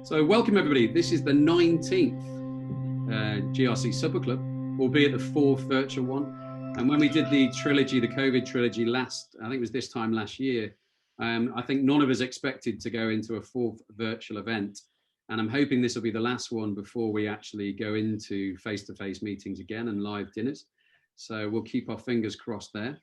So welcome everybody. This is the 19th GRC Supper Club, albeit the 4th virtual one. And when we did the trilogy, the COVID trilogy last, I think it was this time last year, I think none of us expected to go into a 4th virtual event. And I'm hoping this will be the last one before we actually go into face-to-face meetings again and live dinners. So we'll keep our fingers crossed there.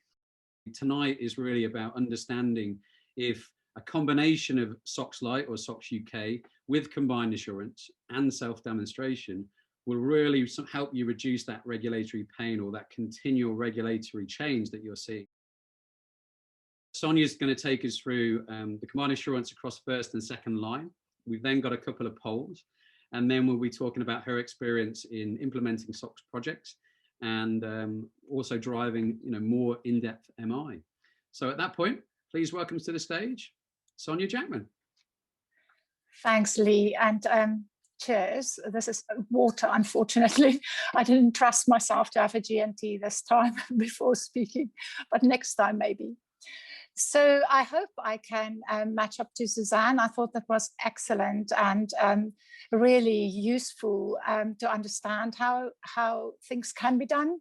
Tonight is really about understanding if a combination of SOX-lite or SOX UK with combined assurance and self-demonstration will really help you reduce that regulatory pain or that continual regulatory change that you're seeing. Sonja is going to take us through the combined assurance across first and second line. We've then got a couple of polls, and then we'll be talking about her experience in implementing SOX projects and also driving more in-depth MI. So at that point, please welcome to the stage, Sonja Jackman. Thanks, Lee, and cheers. This is water, unfortunately. I didn't trust myself to have a G&T this time before speaking, but next time maybe. So I hope I can match up to Suzanne. I thought that was excellent and really useful to understand how things can be done,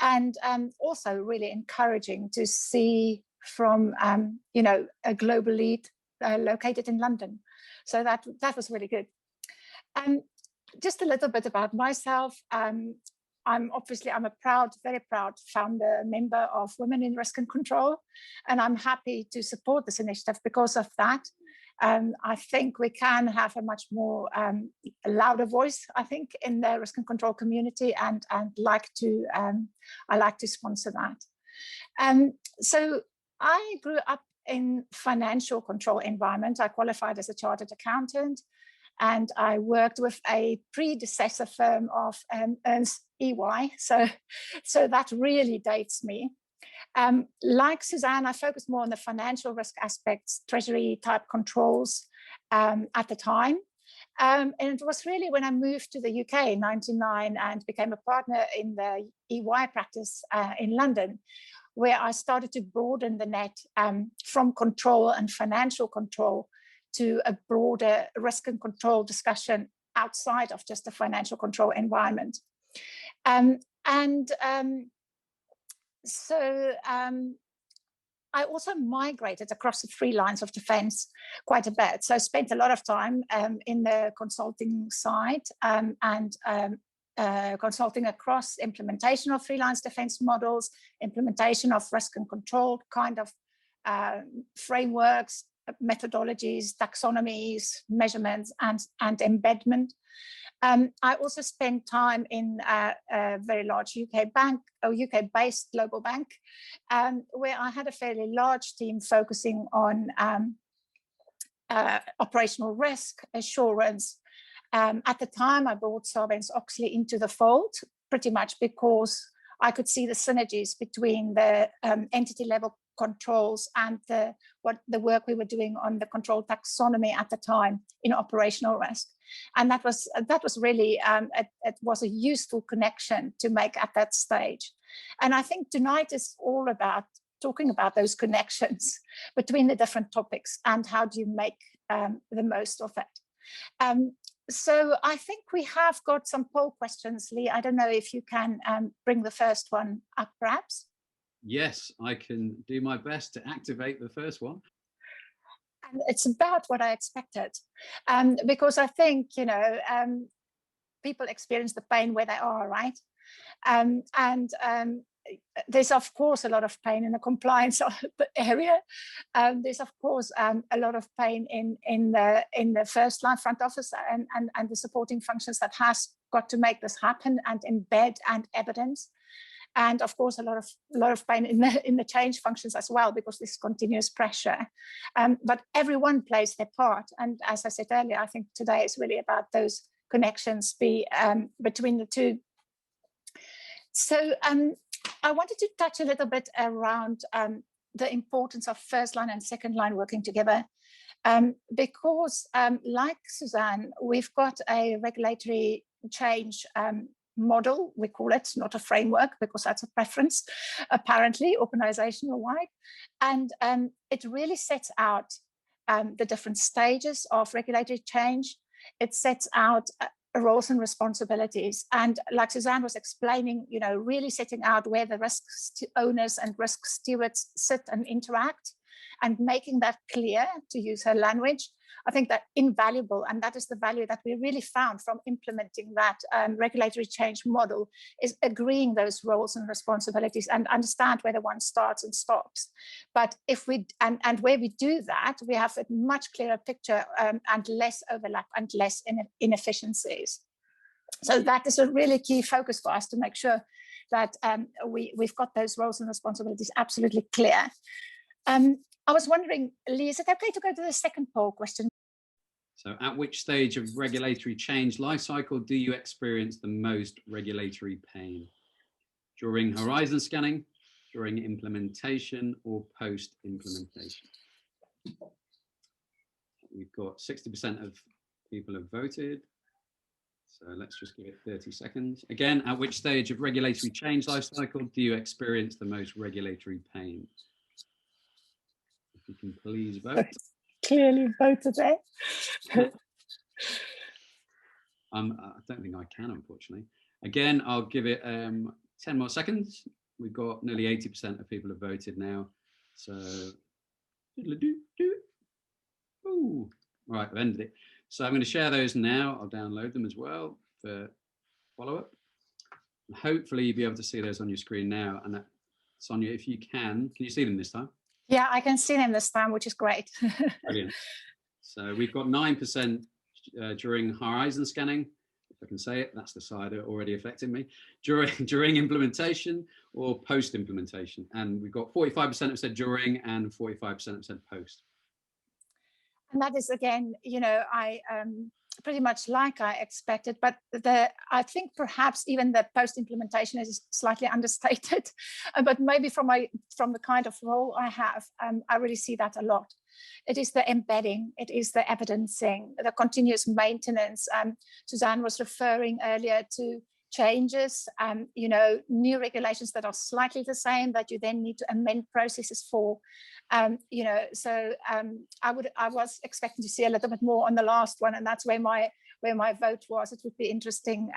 and also really encouraging to see from a global lead located in London. So that was really good. Just a little bit about myself. I'm a very proud founder, member of Women in Risk and Control, and I'm happy to support this initiative because of that. I think we can have a much more louder voice, I think, in the risk and control community, and I like to sponsor that. So I grew up in financial control environment. I qualified as a chartered accountant, and I worked with a predecessor firm of Ernst EY. So that really dates me. Like Suzanne, I focused more on the financial risk aspects, treasury type controls at the time. And it was really when I moved to the UK in '99 and became a partner in the EY practice in London, where I started to broaden the net from control and financial control to a broader risk and control discussion outside of just the financial control environment. So I also migrated across the 3 lines of defense quite a bit. So I spent a lot of time in the consulting side and consulting across implementation of 3 lines defense models, implementation of risk and control kind of frameworks, methodologies, taxonomies, measurements, and embedment. I also spent time in a very large UK bank, a UK-based global bank, where I had a fairly large team focusing on operational risk, assurance. At the time, I brought Sarbanes-Oxley into the fold, pretty much because I could see the synergies between the entity level controls and the work we were doing on the control taxonomy at the time in operational risk. And that was really, it was a useful connection to make at that stage. And I think tonight is all about talking about those connections between the different topics and how do you make the most of it. So I think we have got some poll questions, Lee. I don't know if you can bring the first one up, perhaps. Yes, I can do my best to activate the first one. And it's about what I expected, because I think, people experience the pain where they are, right? There's, of course, a lot of pain in the compliance area. There's, of course, a lot of pain in the first line front office and the supporting functions that has got to make this happen and embed and evidence. And of course, a lot of pain in the change functions as well, because this continuous pressure. But everyone plays their part. And as I said earlier, I think today is really about those connections between the two. So I wanted to touch a little bit around the importance of first line and second line working together, because like Suzanne, we've got a regulatory change model, we call it, not a framework, because that's a preference, apparently, organizational wide. And it really sets out the different stages of regulatory change. it sets out roles and responsibilities. And like Suzanne was explaining, you know, really setting out where the risk owners and risk stewards sit and interact, and making that clear, to use her language. I think that invaluable, and that is the value that we really found from implementing that regulatory change model, is agreeing those roles and responsibilities and understand where the one starts and stops. But if we, and where we do that, we have a much clearer picture and less overlap and less inefficiencies. So that is a really key focus for us, to make sure that we've got those roles and responsibilities absolutely clear. I was wondering, Lee, is it okay to go to the second poll question? So at which stage of regulatory change lifecycle do you experience the most regulatory pain? During horizon scanning, during implementation, or post-implementation? We've got 60% of people have voted. So let's just give it 30 seconds. Again, at which stage of regulatory change lifecycle do you experience the most regulatory pain? If you can please vote. Clearly voted there. I don't think I can, unfortunately. Again, I'll give it 10 more seconds. We've got nearly 80% of people have voted now. So, ooh, right, I've ended it. So I'm going to share those now. I'll download them as well for follow-up. Hopefully you'll be able to see those on your screen now. And Sonja, if you can you see them this time? Yeah, I can see them this time, which is great. Brilliant. So we've got 9% during horizon scanning, if I can say it, that's the side that already affected me, during implementation or post-implementation. And we've got 45% have said during and 45% have said post. And that is, again, you know, I pretty much like I expected, but I think perhaps even the post-implementation is slightly understated. But maybe from the kind of role I have, I really see that a lot. It is the embedding, it is the evidencing, the continuous maintenance. Suzanne was referring earlier to changes, you know, new regulations that are slightly the same that you then need to amend processes for. You know, so I was expecting to see a little bit more on the last one, and that's where my vote was. It would be interesting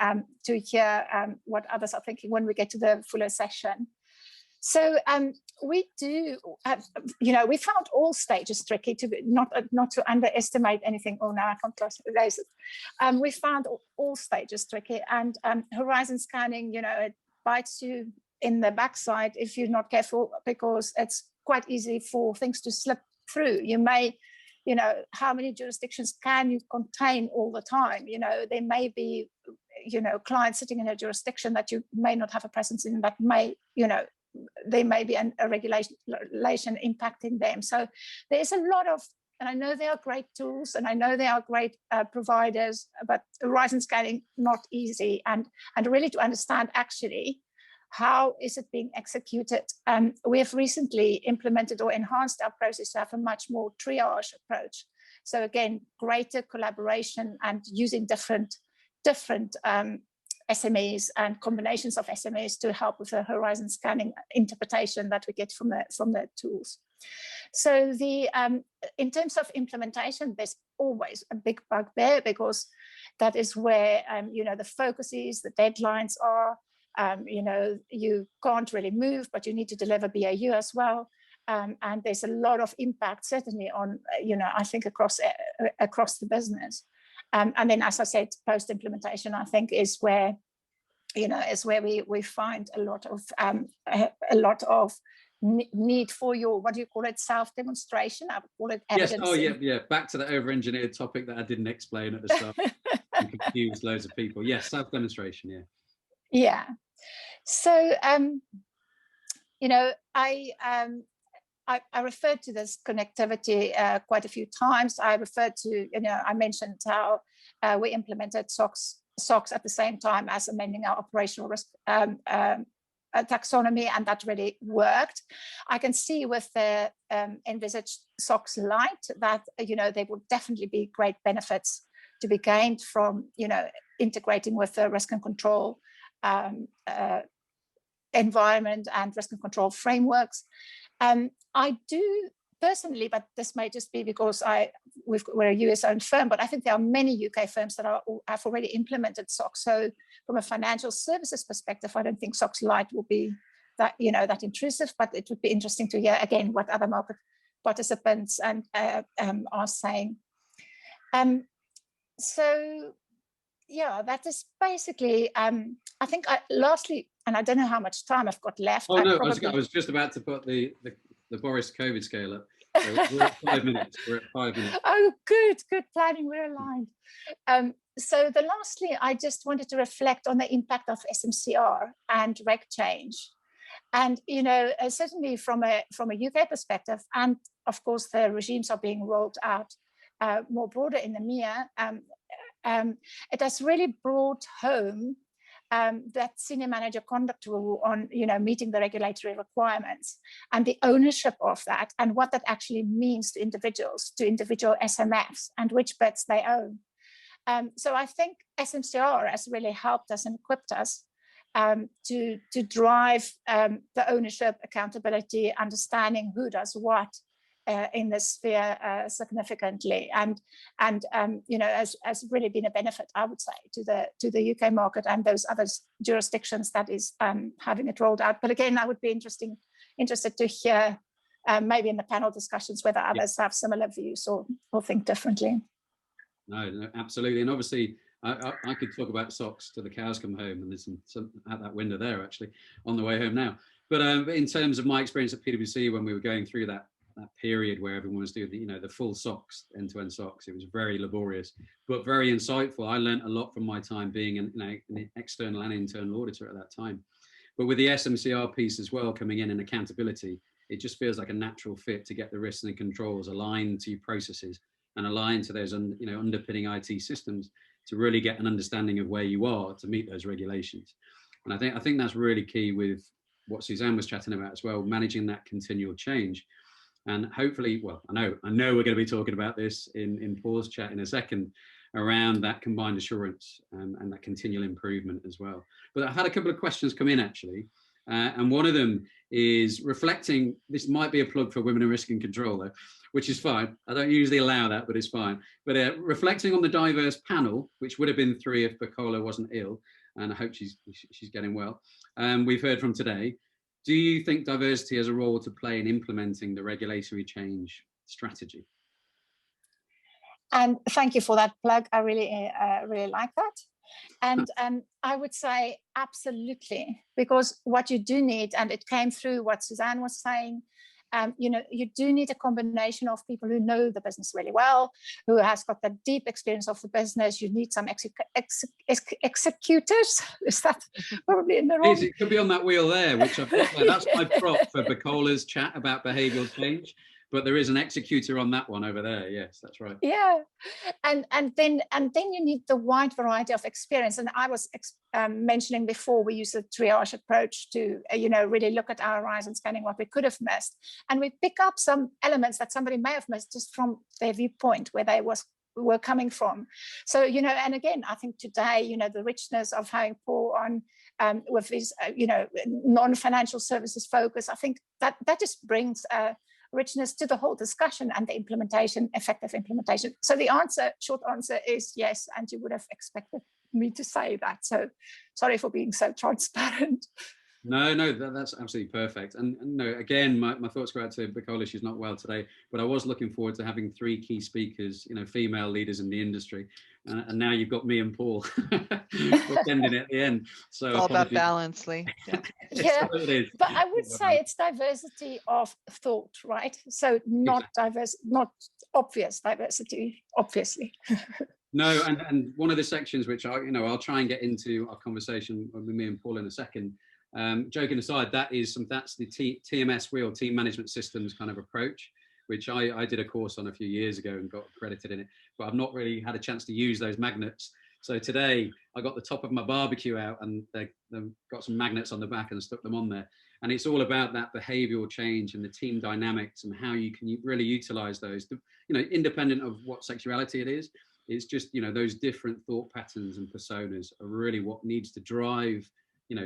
to hear what others are thinking when we get to the fuller session. So we do, you know, we found all stages tricky, to not to underestimate anything. Oh, now I can't close it. We found all stages tricky, and horizon scanning, you know, it bites you in the backside if you're not careful, because it's quite easy for things to slip through. You may, you know, how many jurisdictions can you contain all the time? You know, there may be, you know, clients sitting in a jurisdiction that you may not have a presence in, that may, you know, there may be a regulation impacting them. So there's a lot of, and I know they are great tools and I know they are great providers, but horizon scanning, not easy. And really to understand actually, how is it being executed? We have recently implemented or enhanced our process to have a much more triage approach. So again, greater collaboration and using different SMEs and combinations of SMEs to help with the horizon scanning interpretation that we get from the tools. So in terms of implementation, there's always a big bugbear, because that is where you know, the focus is, the deadlines are. You know, you can't really move, but you need to deliver BAU as well. And there's a lot of impact, certainly on, you know, I think across the business. And then, as I said, post-implementation, I think, is where, you know, we find a lot of need for your, what do you call it, self-demonstration? I would call it evidence. Yes, oh yeah, back to the over-engineered topic that I didn't explain at the start and confused loads of people. Yes, self-demonstration, yeah. Yeah. So, you know, I referred to this connectivity quite a few times. I referred to, you know, I mentioned how we implemented SOX at the same time as amending our operational risk taxonomy, and that really worked. I can see with the envisaged SOX-lite that, you know, there will definitely be great benefits to be gained from, you know, integrating with the risk and control environment and risk and control frameworks. I do personally, but this may just be because I we're a US-owned firm, but I think there are many UK firms that have already implemented SOX. So from a financial services perspective, I don't think SOX-lite will be that that intrusive, but it would be interesting to hear again what other market participants are saying. So yeah, that is basically. I think lastly, and I don't know how much time I've got left. Oh no, I was just about to put the Boris COVID scale up. So we're at 5 minutes. We're at 5 minutes. Oh, good planning. We're aligned. So lastly, I just wanted to reflect on the impact of SMCR and reg change. And certainly from a UK perspective, and of course the regimes are being rolled out more broader in the EMEA, it has really brought home that senior manager conduct rule on meeting the regulatory requirements and the ownership of that, and what that actually means to individual SMFs and which bits they own. So I think SMCR has really helped us and equipped us to drive the ownership, accountability, understanding who does what in this sphere significantly, and has really been a benefit, I would say, to the UK market and those other jurisdictions that is having it rolled out. But again, I would be interested to hear maybe in the panel discussions whether others have similar views or think differently. No, absolutely, and obviously I could talk about SOX till the cows come home, and there's some at that window there actually on the way home now. But in terms of my experience at PwC when we were going through that period where everyone was doing the full SOX, end-to-end SOX, it was very laborious but very insightful. I learned a lot from my time being an external and internal auditor at that time. But with the SMCR piece as well coming in and accountability, it just feels like a natural fit to get the risks and controls aligned to processes and aligned to those underpinning IT systems to really get an understanding of where you are to meet those regulations. And I think that's really key with what Suzanne was chatting about as well, managing that continual change. And hopefully, well, I know we're going to be talking about this in Paul's chat in a second around that combined assurance and that continual improvement as well. But I've had a couple of questions come in actually. And one of them is reflecting, this might be a plug for Women in Risk and Control though, which is fine. I don't usually allow that, but it's fine. But reflecting on the diverse panel, which would have been 3 if Bacola wasn't ill, and I hope she's getting well. We've heard from today. Do you think diversity has a role to play in implementing the regulatory change strategy? And thank you for that plug. I really like that. And I would say absolutely, because what you do need, and it came through what Suzanne was saying, you do need a combination of people who know the business really well, who has got the deep experience of the business. You need some executors. Is that probably in the wrong? It could be on that wheel there, which I've got there. That's my prop for Bacola's chat about behavioural change. But there is an executor on that one over there. Yes, that's right. Yeah, and then you need the wide variety of experience. And I was mentioning before, we use a triage approach to really look at our horizon scanning what we could have missed, and we pick up some elements that somebody may have missed just from their viewpoint where they were coming from. So and again, I think today the richness of having Paul on with his non-financial services focus, I think that just brings richness to the whole discussion and the implementation, effective implementation. So the short answer is yes, and you would have expected me to say that. So sorry for being so transparent. No, that's absolutely perfect. And no, again, my thoughts go out to Bacola. She's not well today, but I was looking forward to having 3 key speakers, female leaders in the industry. And now you've got me and Paul ending at the end. So it's all about balance, Lee. Yeah, but I would say it's diversity of thought, right? So not diverse, not obvious diversity, obviously. No, and one of the sections which I'll try and get into our conversation with me and Paul in a second. Joking aside, that's the TMS wheel, team management systems kind of approach, which I did a course on a few years ago and got accredited in it, but I've not really had a chance to use those magnets. So today I got the top of my barbecue out and they've got some magnets on the back and stuck them on there. And it's all about that behavioral change and the team dynamics and how you can really utilize those, independent of what sexuality it is. It's just, those different thought patterns and personas are really what needs to drive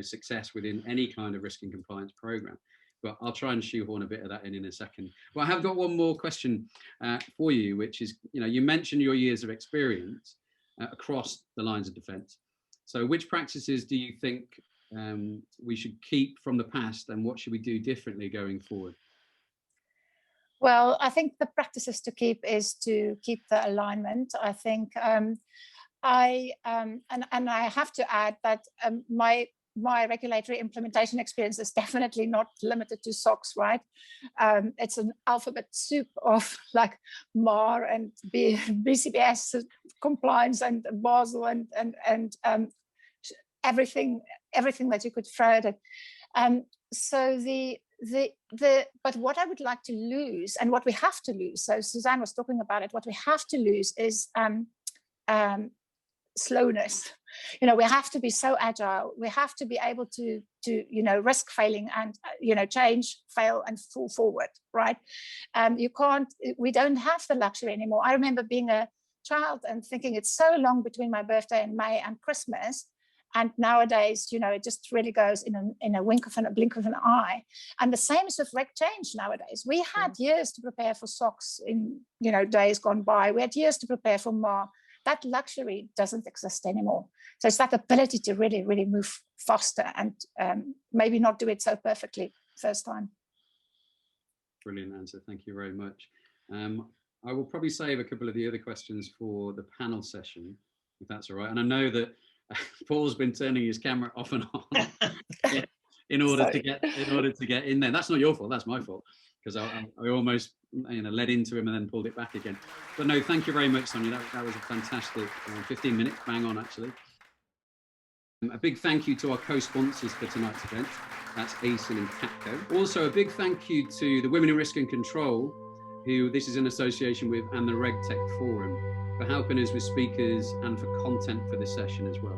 success within any kind of risk and compliance program. but I'll try and shoehorn a bit of that in a second. Well, I have got one more question for you, which is, you mentioned your years of experience across the lines of defence. So which practices do you think we should keep from the past, and what should we do differently going forward? Well, I think the practices to keep is to keep the alignment. I think I have to add that my regulatory implementation experience is definitely not limited to SOX, right? It's an alphabet soup of like MAR and BCBS compliance and Basel and everything that you could throw at it. So but what I would like to lose, and what we have to lose, so Suzanne was talking about it, what we have to lose is slowness. We have to be so agile. We have to be able to risk failing and change, fail, and fall forward, right? We don't have the luxury anymore. I remember being a child and thinking it's so long between my birthday in May and Christmas. And nowadays, it just really goes in a blink of an eye. And the same is with reg change nowadays. We had years to prepare for SOX in days gone by. We had years to prepare for MAR. That luxury doesn't exist anymore. So it's that ability to really, really move faster and maybe not do it so perfectly first time. Brilliant answer. Thank you very much. I will probably save a couple of the other questions for the panel session, if that's all right. And I know that Paul's been turning his camera off and on in order to get in there. That's not your fault. That's my fault, because I almost led into him and then pulled it back again. But no, thank you very much, Sonja. That was a fantastic 15 minutes, bang on actually. A big thank you to our co-sponsors for tonight's event. That's ASIN and CATCO. Also, a big thank you to the Women in Risk and Control, who this is in association with, and the RegTech Forum, for helping us with speakers and for content for this session as well.